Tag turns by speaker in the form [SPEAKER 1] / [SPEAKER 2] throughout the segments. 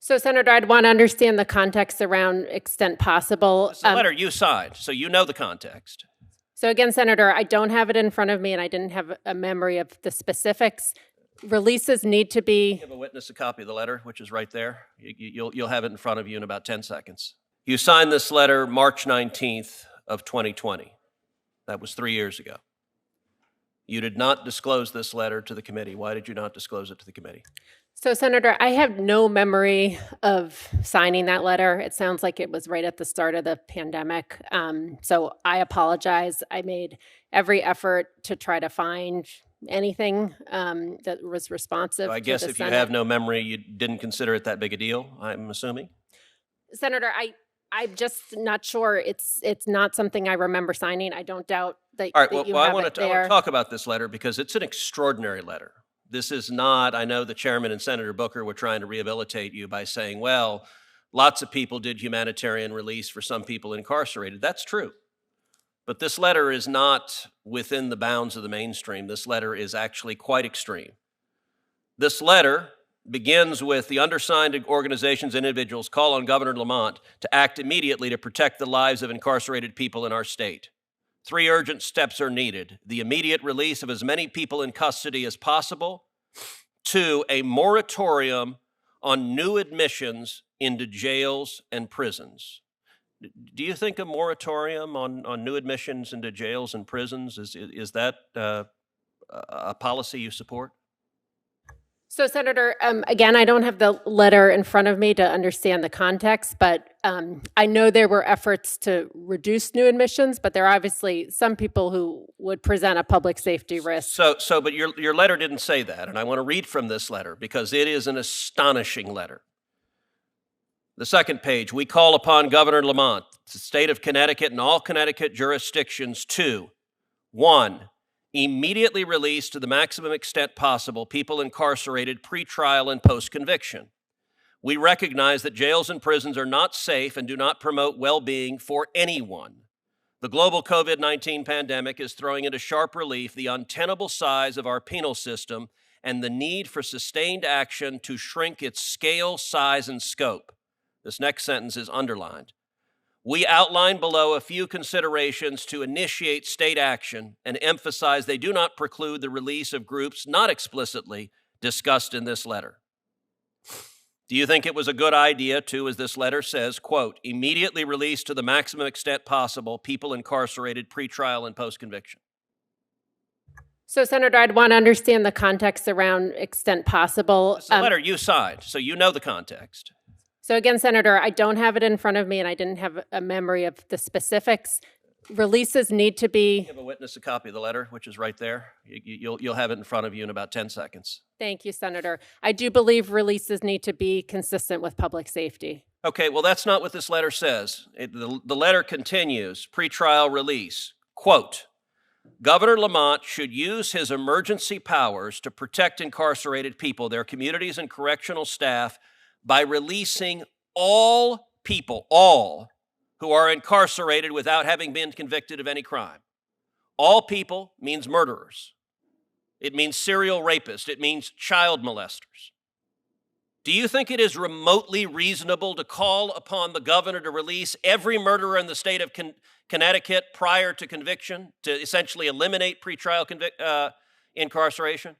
[SPEAKER 1] So, Senator, I'd want to understand the context around extent possible.
[SPEAKER 2] It's a letter you signed, so you know the context.
[SPEAKER 1] So again, Senator, I don't have it in front of me, and I didn't have a memory of the specifics. Releases need to be...
[SPEAKER 2] Give a witness a copy of the letter, which is right there. You'll have it in front of you in about 10 seconds. You signed this letter March 19th of 2020. That was 3 years ago. You did not disclose this letter to the committee. Why did you not disclose it to the committee?
[SPEAKER 1] So, Senator, I have no memory of signing that letter. It sounds like it was right at the start of the pandemic. So I apologize. I made every effort to try to find anything that was responsive.
[SPEAKER 2] So I guess if you have no memory, you didn't consider it that big a deal, I'm assuming?
[SPEAKER 1] Senator, I'm just not sure. It's not something I remember signing. I don't doubt that.
[SPEAKER 2] All right.
[SPEAKER 1] That
[SPEAKER 2] Well, I want to talk about this letter because it's an extraordinary letter. This is not, I know the chairman and Senator Booker were trying to rehabilitate you by saying, well, lots of people did humanitarian release for some people incarcerated. That's true. But this letter is not within the bounds of the mainstream. This letter is actually quite extreme. This letter begins with the undersigned organizations and individuals call on Governor Lamont to act immediately to protect the lives of incarcerated people in our state. 3 urgent steps are needed: the immediate release of as many people in custody as possible. 2, a moratorium on new admissions into jails and prisons. Do you think a moratorium on new admissions into jails and prisons, is that a policy you support?
[SPEAKER 1] So, Senator, again, I don't have the letter in front of me to understand the context, but I know there were efforts to reduce new admissions, but there are obviously some people who would present a public safety risk.
[SPEAKER 2] But your letter didn't say that, and I want to read from this letter because it is an astonishing letter. The second page: we call upon Governor Lamont, the state of Connecticut, and all Connecticut jurisdictions to, 1, immediately release to the maximum extent possible people incarcerated pre-trial and post-conviction. We recognize that jails and prisons are not safe and do not promote well-being for anyone. The global COVID-19 pandemic is throwing into sharp relief the untenable size of our penal system and the need for sustained action to shrink its scale, size, and scope. This next sentence is underlined. We outline below a few considerations to initiate state action and emphasize they do not preclude the release of groups not explicitly discussed in this letter. Do you think it was a good idea to, as this letter says, quote, immediately release to the maximum extent possible people incarcerated pre-trial and post-conviction?
[SPEAKER 1] So, Senator, I'd want to understand the context around extent possible.
[SPEAKER 2] It's a letter you signed, so you know the context.
[SPEAKER 1] So again, Senator, I don't have it in front of me, and I didn't have a memory of the specifics. Releases need to be...
[SPEAKER 2] Give a witness a copy of the letter, which is right there. You'll have it in front of you in about 10 seconds.
[SPEAKER 1] Thank you, Senator. I do believe releases need to be consistent with public safety.
[SPEAKER 2] Okay, well, that's not what this letter says. The letter continues, pretrial release, quote, Governor Lamont should use his emergency powers to protect incarcerated people, their communities, and correctional staff by releasing all people, all who are incarcerated without having been convicted of any crime. All people means murderers. It means serial rapists. It means child molesters. Do you think it is remotely reasonable to call upon the governor to release every murderer in the state of Connecticut prior to conviction, to essentially eliminate pretrial incarceration?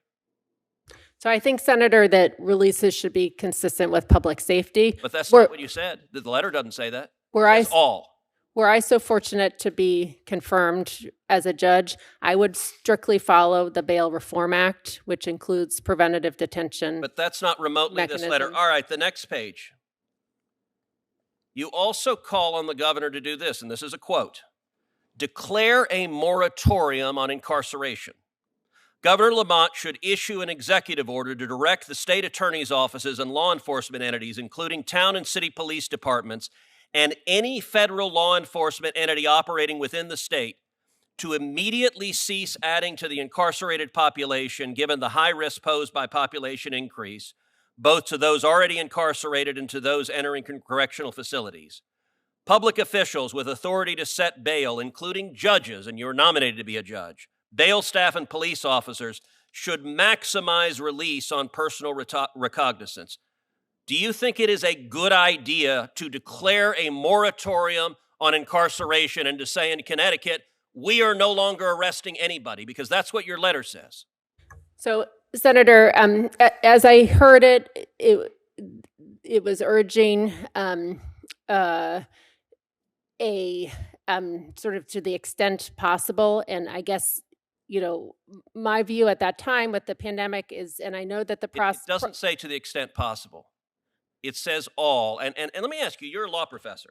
[SPEAKER 1] So I think, Senator, that releases should be consistent with public safety.
[SPEAKER 2] But that's not what you said. The letter doesn't say that. It's all.
[SPEAKER 1] Were I so fortunate to be confirmed as a judge, I would strictly follow the Bail Reform Act, which includes preventative detention.
[SPEAKER 2] But that's not remotely this letter. All right, the next page. You also call on the governor to do this, and this is a quote, declare a moratorium on incarceration. Governor Lamont should issue an executive order to direct the state attorney's offices and law enforcement entities, including town and city police departments, and any federal law enforcement entity operating within the state to immediately cease adding to the incarcerated population, given the high risk posed by population increase, both to those already incarcerated and to those entering correctional facilities. Public officials with authority to set bail, including judges, and you're nominated to be a judge, bail staff and police officers should maximize release on personal recognizance. Do you think it is a good idea to declare a moratorium on incarceration and to say in Connecticut, we are no longer arresting anybody? Because that's what your letter says.
[SPEAKER 1] So, Senator, as I heard it, it was urging a sort of to the extent possible. And I guess, you know, my view at that time with the pandemic is, and I know that the
[SPEAKER 2] It
[SPEAKER 1] process
[SPEAKER 2] doesn't say to the extent possible. It says all. And let me ask you, you're a law professor.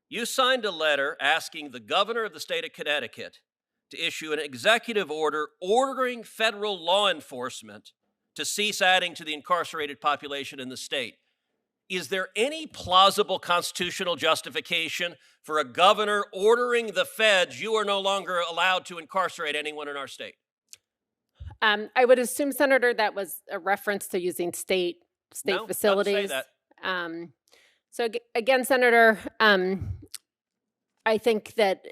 [SPEAKER 2] You signed a letter asking the governor of the state of Connecticut to issue an executive order ordering federal law enforcement to cease adding to the incarcerated population in the state. Is there any plausible constitutional justification for a governor ordering the feds, you are no longer allowed to incarcerate anyone in our state?
[SPEAKER 1] I would assume, Senator, that was a reference to using state
[SPEAKER 2] No,
[SPEAKER 1] facilities.
[SPEAKER 2] doesn't say that.
[SPEAKER 1] So again, Senator, I think that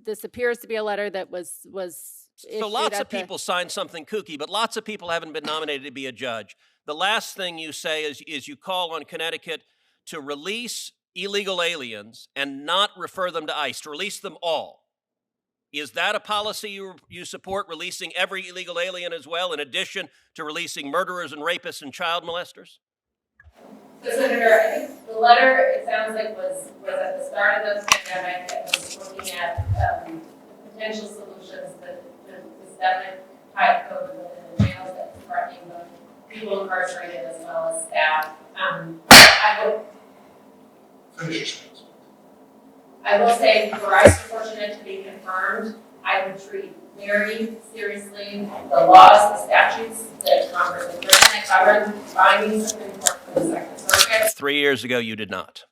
[SPEAKER 1] this appears to be a letter that was
[SPEAKER 2] So lots of people signed something kooky, but lots of people haven't been nominated to be a judge. The last thing you say is you call on Connecticut to release illegal aliens and not refer them to ICE, to release them all. Is that a policy you support, releasing every illegal alien as well, in addition to releasing murderers and rapists and child molesters?
[SPEAKER 3] So, Senator, I think the letter, it sounds like, was at the start of the pandemic and was looking at potential solutions that the systemic type code within the jails that's threatening both people incarcerated as well as staff. I will say, were I fortunate to be confirmed, I would treat very seriously the laws, the statutes that Congress has written that govern findings of Supreme Court for the Second Circuit.
[SPEAKER 2] 3 years ago, you did not.